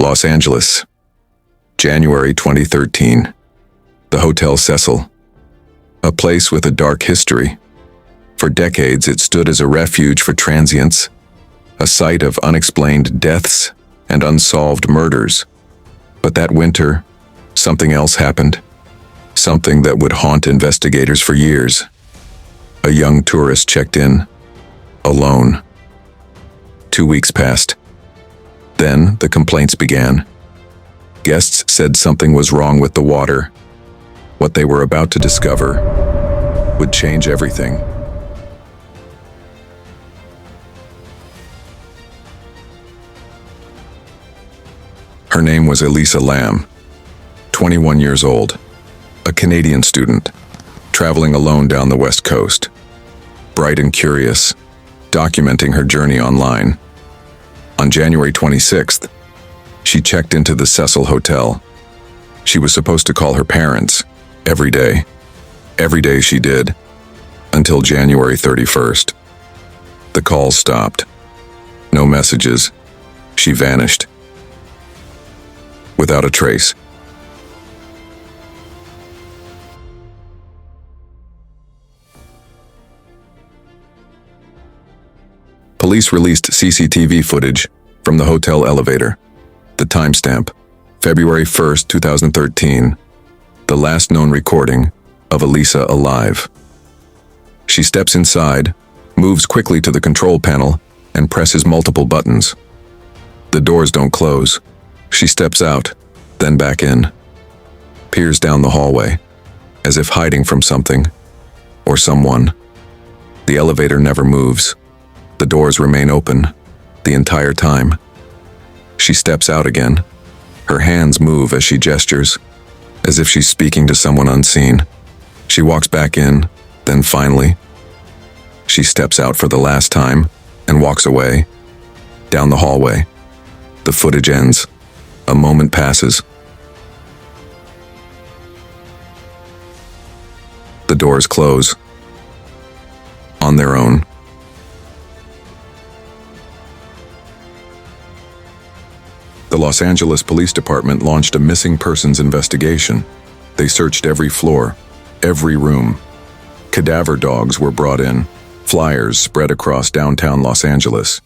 Los Angeles, January 2013. The Hotel Cecil. A place with a dark history. For decades, it stood as a refuge for transients, a site of unexplained deaths and unsolved murders. But that winter, something else happened. Something that would haunt investigators for years. A young tourist checked in, alone. 2 weeks passed. Then the complaints began. Guests said something was wrong with the water. What they were about to discover would change everything. Her name was Elisa Lam, 21 years old, a Canadian student, traveling alone down the West Coast. Bright and curious, documenting her journey online. On January 26th, she checked into the Cecil Hotel. She was supposed to call her parents every day. Every day she did, until January 31st. The calls stopped. No messages. She vanished. Without a trace. Police released CCTV footage from the hotel elevator. The timestamp, February 1st, 2013, the last known recording of Elisa alive. She steps inside, moves quickly to the control panel, and presses multiple buttons. The doors don't close. She steps out, then back in, peers down the hallway, as if hiding from something or someone. The elevator never moves. The doors remain open the entire time. She steps out again. Her hands move as she gestures, as if she's speaking to someone unseen. She walks back in, then finally, she steps out for the last time and walks away, down the hallway. The footage ends. A moment passes. The doors close. On their own. The Los Angeles Police Department launched a missing persons investigation. They searched every floor, every room. Cadaver dogs were brought in, flyers spread across downtown Los Angeles.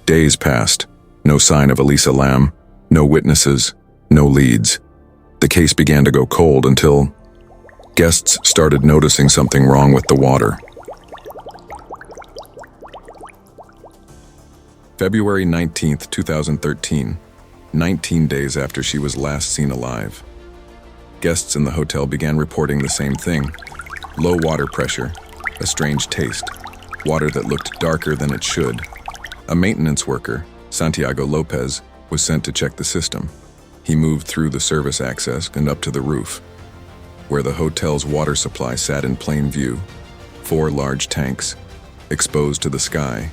Days passed, no sign of Elisa Lam, no witnesses, no leads. The case began to go cold until guests started noticing something wrong with the water. February 19th, 2013. 19 days after she was last seen alive. Guests in the hotel began reporting the same thing. Low water pressure, a strange taste, water that looked darker than it should. A maintenance worker, Santiago Lopez, was sent to check the system. He moved through the service access and up to the roof, where the hotel's water supply sat in plain view, 4 large tanks, exposed to the sky.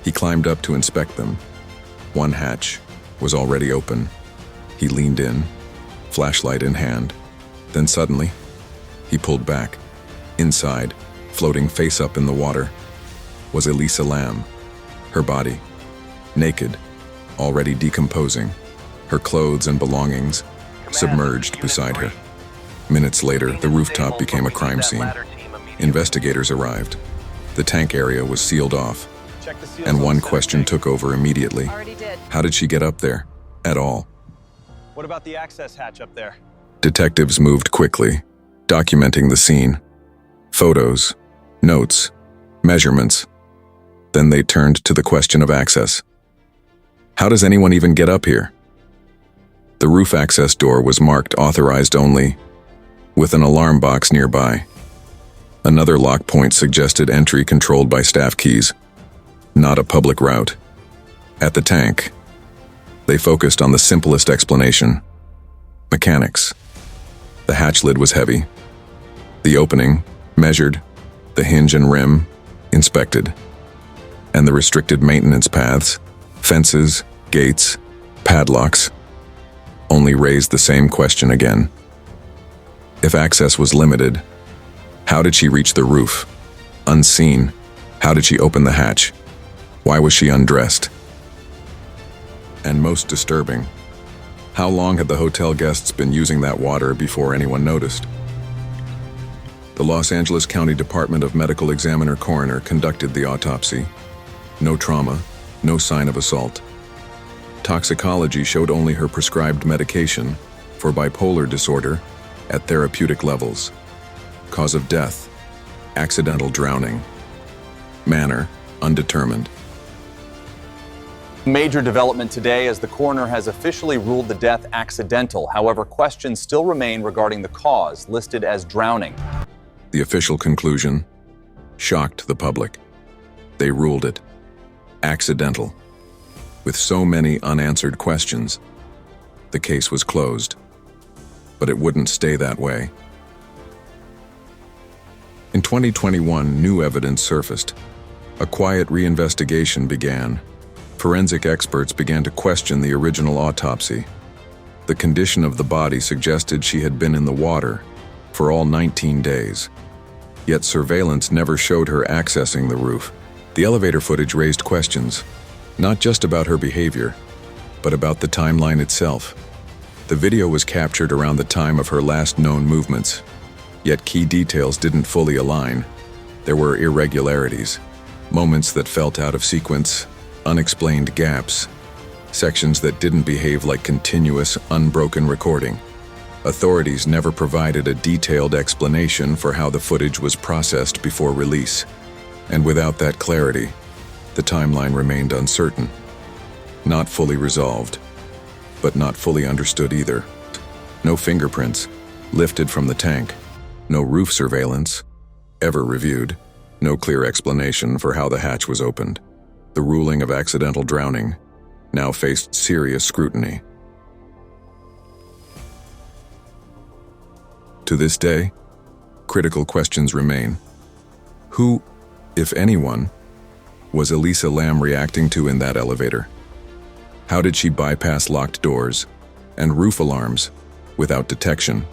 He climbed up to inspect them. One hatch was already open. He leaned in, flashlight in hand. Then suddenly, he pulled back. Inside, floating face up in the water, was Elisa Lam. Her body, naked, already decomposing, her clothes and belongings submerged beside her. Minutes later, the rooftop became a crime scene. Investigators arrived. The tank area was sealed off. And one question took over immediately. How did she get up there at all? What about the access hatch up there? Detectives moved quickly, documenting the scene. Photos, notes, measurements. Then they turned to the question of access. How does anyone even get up here? The roof access door was marked authorized only, with an alarm box nearby. Another lock point suggested entry controlled by staff keys. Not a public route. At the tank, they focused on the simplest explanation: mechanics. The hatch lid was heavy. The opening, measured, the hinge and rim, inspected. And the restricted maintenance paths, fences, gates, padlocks, only raised the same question again. If access was limited, how did she reach the roof? Unseen, how did she open the hatch? Why was she undressed? And most disturbing, How long had the hotel guests been using that water before anyone noticed? The Los Angeles County Department of Medical Examiner coroner conducted the autopsy. No trauma, no sign of assault. Toxicology showed only her prescribed medication for bipolar disorder at therapeutic levels. Cause of death: accidental drowning. Manner: undetermined. Major development today as the coroner has officially ruled the death accidental. However, questions still remain regarding the cause, listed as drowning. The official conclusion shocked the public. They ruled it accidental. With so many unanswered questions, the case was closed. But it wouldn't stay that way. In 2021, new evidence surfaced. A quiet reinvestigation began. Forensic experts began to question the original autopsy. The condition of the body suggested she had been in the water for all 19 days. Yet surveillance never showed her accessing the roof. The elevator footage raised questions, not just about her behavior, but about the timeline itself. The video was captured around the time of her last known movements, yet key details didn't fully align. There were irregularities, moments that felt out of sequence, unexplained gaps, sections that didn't behave like continuous, unbroken recording. Authorities never provided a detailed explanation for how the footage was processed before release. And without that clarity, the timeline remained uncertain. Not fully resolved, but not fully understood either. No fingerprints lifted from the tank, no roof surveillance ever reviewed, no clear explanation for how the hatch was opened. The ruling of accidental drowning now faced serious scrutiny. To this day, critical questions remain. Who, if anyone, was Elisa Lam reacting to in that elevator? How did she bypass locked doors and roof alarms without detection?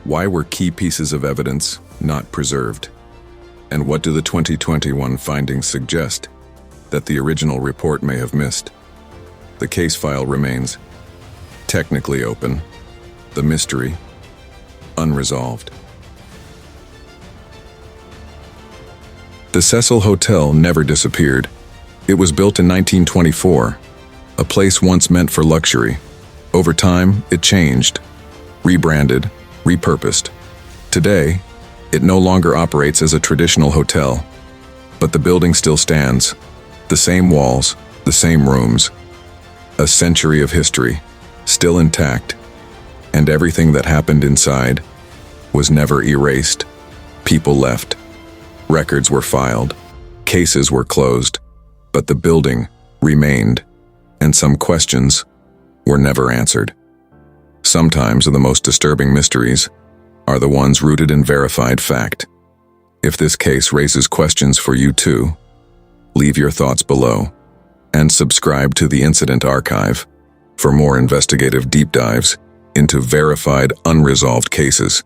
Why were key pieces of evidence not preserved? And what do the 2021 findings suggest that the original report may have missed? The case file remains technically open, the mystery unresolved. The Cecil Hotel never disappeared. It was built in 1924, a place once meant for luxury. Over time, it changed, rebranded, repurposed. Today, it no longer operates as a traditional hotel, but the building still stands. The same walls, the same rooms. A century of history, still intact, and everything that happened inside was never erased. People left. Records were filed. Cases were closed. But the building remained, and some questions were never answered. Sometimes the most disturbing mysteries are the ones rooted in verified fact. If this case raises questions for you too, leave your thoughts below and subscribe to the Incident Archive for more investigative deep dives into verified unresolved cases.